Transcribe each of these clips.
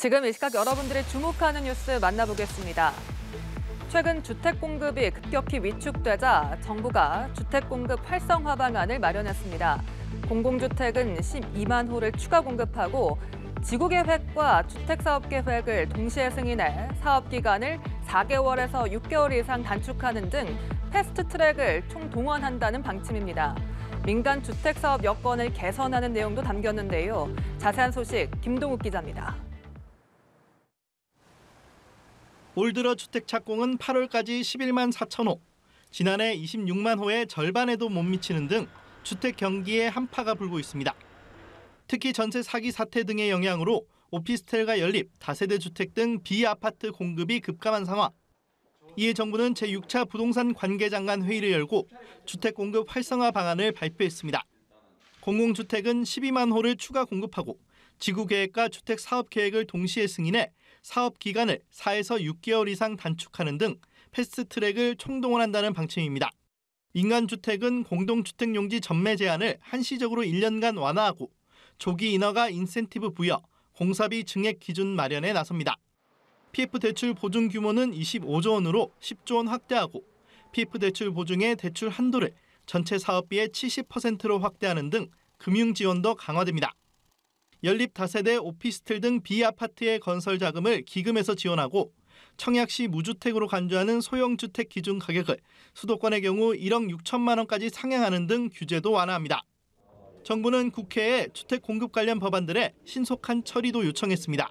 지금 이 시각 여러분들이 주목하는 뉴스 만나보겠습니다. 최근 주택 공급이 급격히 위축되자 정부가 주택 공급 활성화 방안을 마련했습니다. 공공주택은 12만 호를 추가 공급하고 지구계획과 주택사업계획을 동시에 승인해 사업기간을 4개월에서 6개월 이상 단축하는 등 패스트트랙을 총동원한다는 방침입니다. 민간 주택사업 여건을 개선하는 내용도 담겼는데요. 자세한 소식 김동욱 기자입니다. 올 들어 주택 착공은 8월까지 11만 4천 호, 지난해 26만 호의 절반에도 못 미치는 등 주택 경기에 한파가 불고 있습니다. 특히 전세 사기 사태 등의 영향으로 오피스텔과 연립, 다세대 주택 등 비아파트 공급이 급감한 상황. 이에 정부는 제6차 부동산 관계장관 회의를 열고 주택 공급 활성화 방안을 발표했습니다. 공공주택은 12만 호를 추가 공급하고 지구계획과 주택사업계획을 동시에 승인해 사업 기간을 4에서 6개월 이상 단축하는 등 패스트트랙을 총동원한다는 방침입니다. 민간주택은 공동주택용지 전매 제한을 한시적으로 1년간 완화하고 조기 인허가 인센티브 부여, 공사비 증액 기준 마련에 나섭니다. PF 대출 보증 규모는 25조 원으로 10조 원 확대하고 PF 대출 보증의 대출 한도를 전체 사업비의 70%로 확대하는 등 금융 지원도 강화됩니다. 연립 다세대 오피스텔 등 비아파트의 건설 자금을 기금에서 지원하고 청약시 무주택으로 간주하는 소형주택 기준 가격을 수도권의 경우 1억 6천만 원까지 상향하는 등 규제도 완화합니다. 정부는 국회에 주택 공급 관련 법안들의 신속한 처리도 요청했습니다.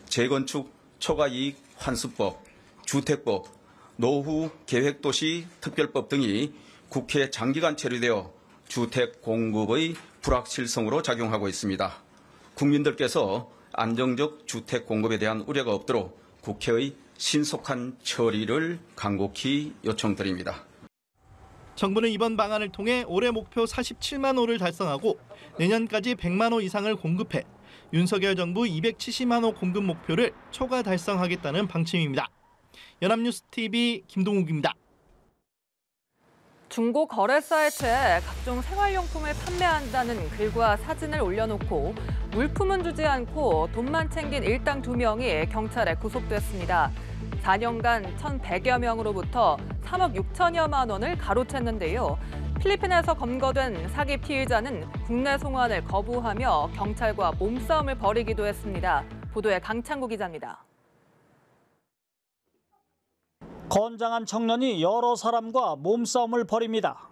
재건축 초과이익 환수법, 주택법, 노후 계획도시 특별법 등이 국회 장기간 처리되어 주택 공급의 불확실성으로 작용하고 있습니다. 국민들께서 안정적 주택 공급에 대한 우려가 없도록 국회의 신속한 처리를 간곡히 요청드립니다. 정부는 이번 방안을 통해 올해 목표 47만 호를 달성하고 내년까지 100만 호 이상을 공급해 윤석열 정부 270만 호 공급 목표를 초과 달성하겠다는 방침입니다. 연합뉴스TV 김동욱입니다. 중고 거래 사이트에 각종 생활용품을 판매한다는 글과 사진을 올려놓고 물품은 주지 않고 돈만 챙긴 일당 2명이 경찰에 구속됐습니다. 4년간 1,100여 명으로부터 3억 6천여만 원을 가로챘는데요. 필리핀에서 검거된 사기 피의자는 국내 송환을 거부하며 경찰과 몸싸움을 벌이기도 했습니다. 보도에 강창구 기자입니다. 건장한 청년이 여러 사람과 몸싸움을 벌입니다.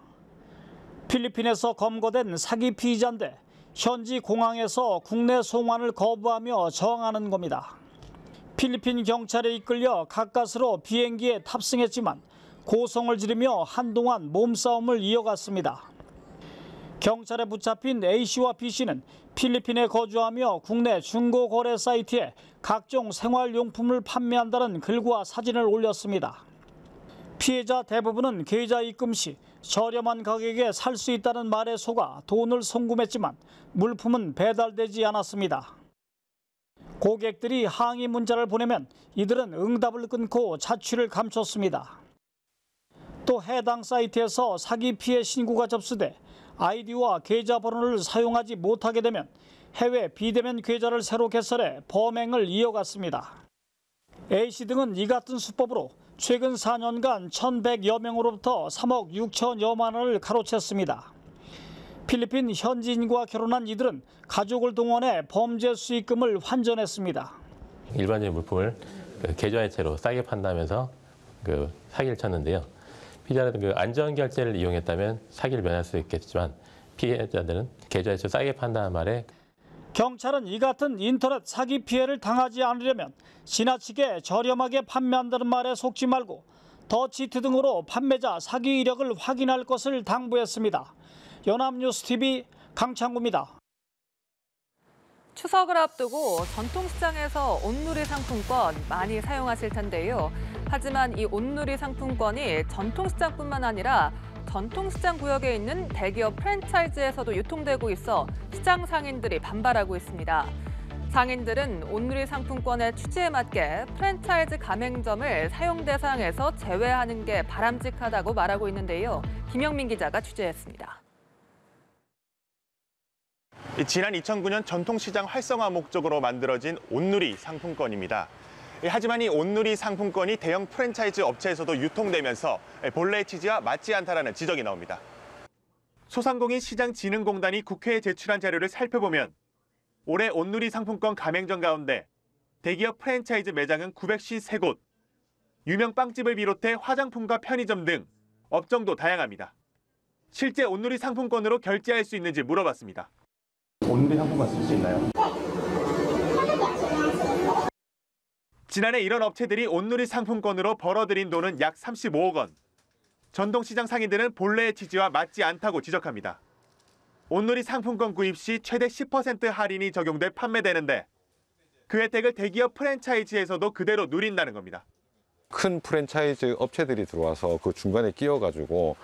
필리핀에서 검거된 사기 피의자인데 현지 공항에서 국내 송환을 거부하며 저항하는 겁니다. 필리핀 경찰에 이끌려 가까스로 비행기에 탑승했지만 고성을 지르며 한동안 몸싸움을 이어갔습니다. 경찰에 붙잡힌 A씨와 B씨는 필리핀에 거주하며 국내 중고거래 사이트에 각종 생활용품을 판매한다는 글과 사진을 올렸습니다. 피해자 대부분은 계좌 입금 시 저렴한 가격에 살 수 있다는 말에 속아 돈을 송금했지만 물품은 배달되지 않았습니다. 고객들이 항의 문자를 보내면 이들은 응답을 끊고 자취를 감췄습니다. 또 해당 사이트에서 사기 피해 신고가 접수돼 아이디와 계좌번호를 사용하지 못하게 되면 해외 비대면 계좌를 새로 개설해 범행을 이어갔습니다. A씨 등은 이 같은 수법으로 최근 4년간 1,100여 명으로부터 3억 6천여만 원을 가로챘습니다. 필리핀 현지인과 결혼한 이들은 가족을 동원해 범죄 수익금을 환전했습니다. 일반적인 물품을 계좌이체로 싸게 판다면서 사기를 쳤는데요. 피해자들은 안전결제를 이용했다면 사기를 면할 수 있겠지만 피해자들은 계좌이체로 싸게 판다는 말에 경찰은 이 같은 인터넷 사기 피해를 당하지 않으려면 지나치게 저렴하게 판매한다는 말에 속지 말고 더치트 등으로 판매자 사기 이력을 확인할 것을 당부했습니다. 연합뉴스TV 강창구입니다. 추석을 앞두고 전통시장에서 온누리 상품권 많이 사용하실 텐데요. 하지만 이 온누리 상품권이 전통시장뿐만 아니라 전통시장 구역에 있는 대기업 프랜차이즈에서도 유통되고 있어 시장 상인들이 반발하고 있습니다. 상인들은 온누리 상품권의 취지에 맞게 프랜차이즈 가맹점을 사용 대상에서 제외하는 게 바람직하다고 말하고 있는데요. 김영민 기자가 취재했습니다. 지난 2009년 전통시장 활성화 목적으로 만들어진 온누리 상품권입니다. 하지만 이 온누리 상품권이 대형 프랜차이즈 업체에서도 유통되면서 본래의 취지와 맞지 않다라는 지적이 나옵니다. 소상공인 시장진흥공단이 국회에 제출한 자료를 살펴보면 올해 온누리 상품권 가맹점 가운데 대기업 프랜차이즈 매장은 953곳, 유명 빵집을 비롯해 화장품과 편의점 등 업종도 다양합니다. 실제 온누리 상품권으로 결제할 수 있는지 물어봤습니다. 온누리 상품권 쓸 수 있나요? 지난해 이런 업체들이 온누리 상품권으로 벌어들인 돈은 약 35억 원. 전통시장 상인들은 본래의 취지와 맞지 않다고 지적합니다. 온누리 상품권 구입 시 최대 10% 할인이 적용돼 판매되는데 그 혜택을 대기업 프랜차이즈에서도 그대로 누린다는 겁니다. 큰 프랜차이즈 업체들이 들어와서 그 중간에 끼어가지고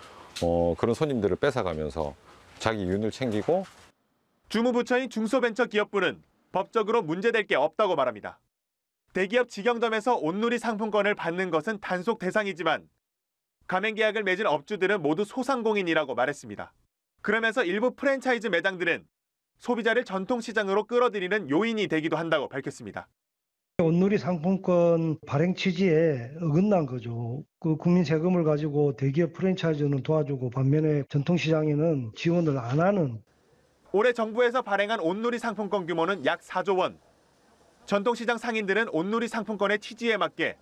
그런 손님들을 뺏어가면서 자기 이윤을 챙기고. 주무부처인 중소벤처기업부는 법적으로 문제될 게 없다고 말합니다. 대기업 직영점에서 온누리 상품권을 받는 것은 단속 대상이지만 가맹계약을 맺은 업주들은 모두 소상공인이라고 말했습니다. 그러면서 일부 프랜차이즈 매장들은 소비자를 전통시장으로 끌어들이는 요인이 되기도 한다고 밝혔습니다. 온누리 상품권 발행 취지에 어긋난 거죠. 그 국민 세금을 가지고 대기업 프랜차이즈는 도와주고 반면에 전통시장에는 지원을 안 하는. 올해 정부에서 발행한 온누리 상품권 규모는 약 4조 원. 전통시장 상인들은 온누리 상품권의 취지에 맞게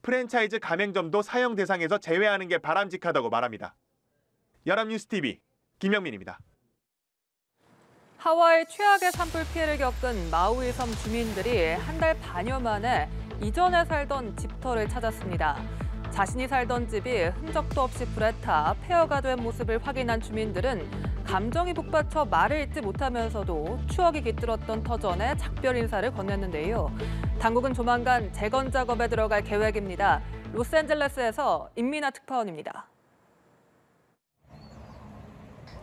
프랜차이즈 가맹점도 사용 대상에서 제외하는 게 바람직하다고 말합니다. 연합뉴스TV 김영민입니다. 하와이 최악의 산불 피해를 겪은 마우이 섬 주민들이 한 달 반여 만에 이전에 살던 집터를 찾았습니다. 자신이 살던 집이 흔적도 없이 불에 타 폐허가 된 모습을 확인한 주민들은 감정이 북받쳐 말을 잇지 못하면서도 추억이 깃들었던 터전에 작별 인사를 건넸는데요. 당국은 조만간 재건 작업에 들어갈 계획입니다. 로스앤젤레스에서 임민아 특파원입니다.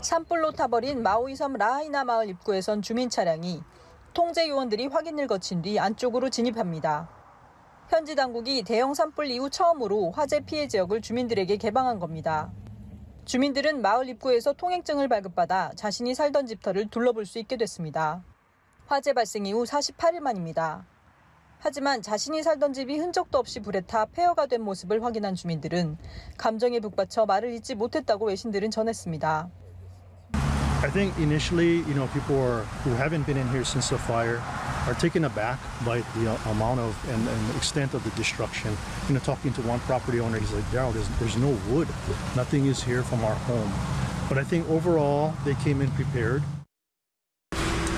산불로 타버린 마우이섬 라하이나 마을 입구에선 주민 차량이 통제 요원들이 확인을 거친 뒤 안쪽으로 진입합니다. 현지 당국이 대형 산불 이후 처음으로 화재 피해 지역을 주민들에게 개방한 겁니다. 주민들은 마을 입구에서 통행증을 발급받아 자신이 살던 집터를 둘러볼 수 있게 됐습니다. 화재 발생 이후 48일 만입니다. 하지만 자신이 살던 집이 흔적도 없이 불에 타 폐허가 된 모습을 확인한 주민들은 감정에 북받쳐 말을 잇지 못했다고 외신들은 전했습니다. I think initially, people who haven't been in here since the fire are taken aback by the amount of and the extent of the destruction. Talking to one property owner, he's like, Daryl, there's no wood. Nothing is here from our home. But I think overall, they came in prepared.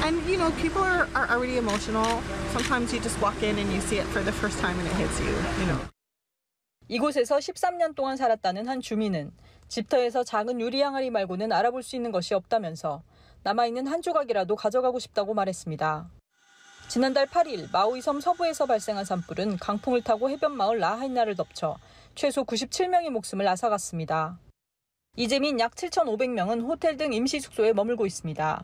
And, people are already emotional. Sometimes you just walk in and you see it for the first time and it hits you. 이곳에서 13년 동안 살았다는 한 주민은 집터에서 작은 유리 항아리 말고는 알아볼 수 있는 것이 없다면서 남아있는 한 조각이라도 가져가고 싶다고 말했습니다. 지난달 8일 마우이섬 서부에서 발생한 산불은 강풍을 타고 해변마을 라하이나를 덮쳐 최소 97명의 목숨을 앗아갔습니다. 이재민 약 7,500명은 호텔 등 임시 숙소에 머물고 있습니다.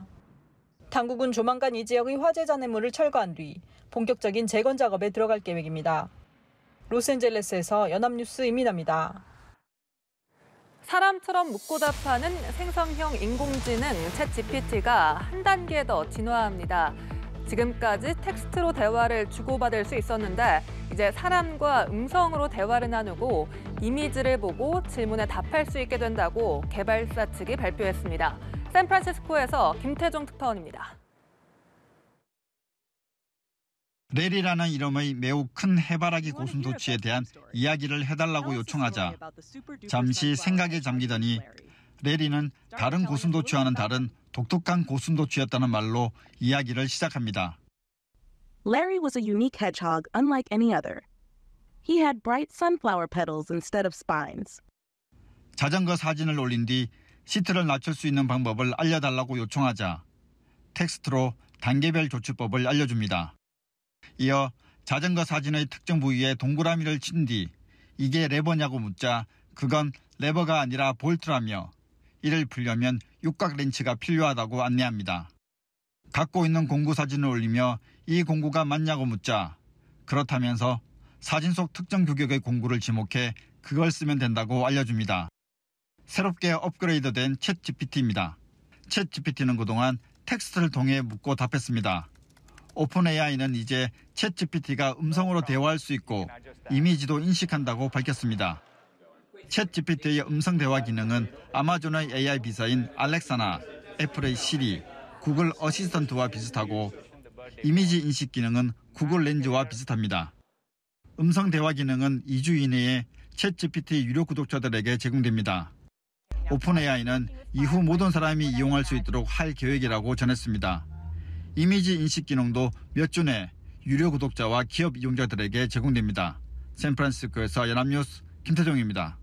당국은 조만간 이 지역의 화재 잔해물을 철거한 뒤 본격적인 재건 작업에 들어갈 계획입니다. 로스앤젤레스에서 연합뉴스 임민아입니다. 사람처럼 묻고 답하는 생성형 인공지능 챗GPT가 한 단계 더 진화합니다. 지금까지 텍스트로 대화를 주고받을 수 있었는데 이제 사람과 음성으로 대화를 나누고 이미지를 보고 질문에 답할 수 있게 된다고 개발사 측이 발표했습니다. 샌프란시스코에서 김태종 특파원입니다. 렐이라는 이름의 매우 큰 해바라기 고슴도치에 대한 이야기를 해달라고 요청하자 잠시 생각에 잠기더니 렐이는 다른 고슴도치와는 다른 독특한 고슴도치였다는 말로 이야기를 시작합니다. Larry was a unique hedgehog unlike any other. He had bright sunflower petals instead of spines. 자전거 사진을 올린 뒤 시트를 낮출 수 있는 방법을 알려달라고 요청하자 텍스트로 단계별 조치법을 알려줍니다. 이어 자전거 사진의 특정 부위에 동그라미를 친 뒤 이게 레버냐고 묻자 그건 레버가 아니라 볼트라며 이를 풀려면 육각 렌치가 필요하다고 안내합니다. 갖고 있는 공구 사진을 올리며 이 공구가 맞냐고 묻자 그렇다면서 사진 속 특정 규격의 공구를 지목해 그걸 쓰면 된다고 알려줍니다. 새롭게 업그레이드된 챗GPT입니다. 챗GPT는 그동안 텍스트를 통해 묻고 답했습니다. 오픈 AI는 이제 챗 GPT가 음성으로 대화할 수 있고 이미지도 인식한다고 밝혔습니다. 챗 GPT의 음성 대화 기능은 아마존의 AI 비서인 알렉사나, 애플의 시리, 구글 어시스턴트와 비슷하고 이미지 인식 기능은 구글 렌즈와 비슷합니다. 음성 대화 기능은 2주 이내에 챗 GPT 유료 구독자들에게 제공됩니다. 오픈 AI는 이후 모든 사람이 이용할 수 있도록 할 계획이라고 전했습니다. 이미지 인식 기능도 몇 주 내 유료 구독자와 기업 이용자들에게 제공됩니다. 샌프란시스코에서 연합뉴스 김태종입니다.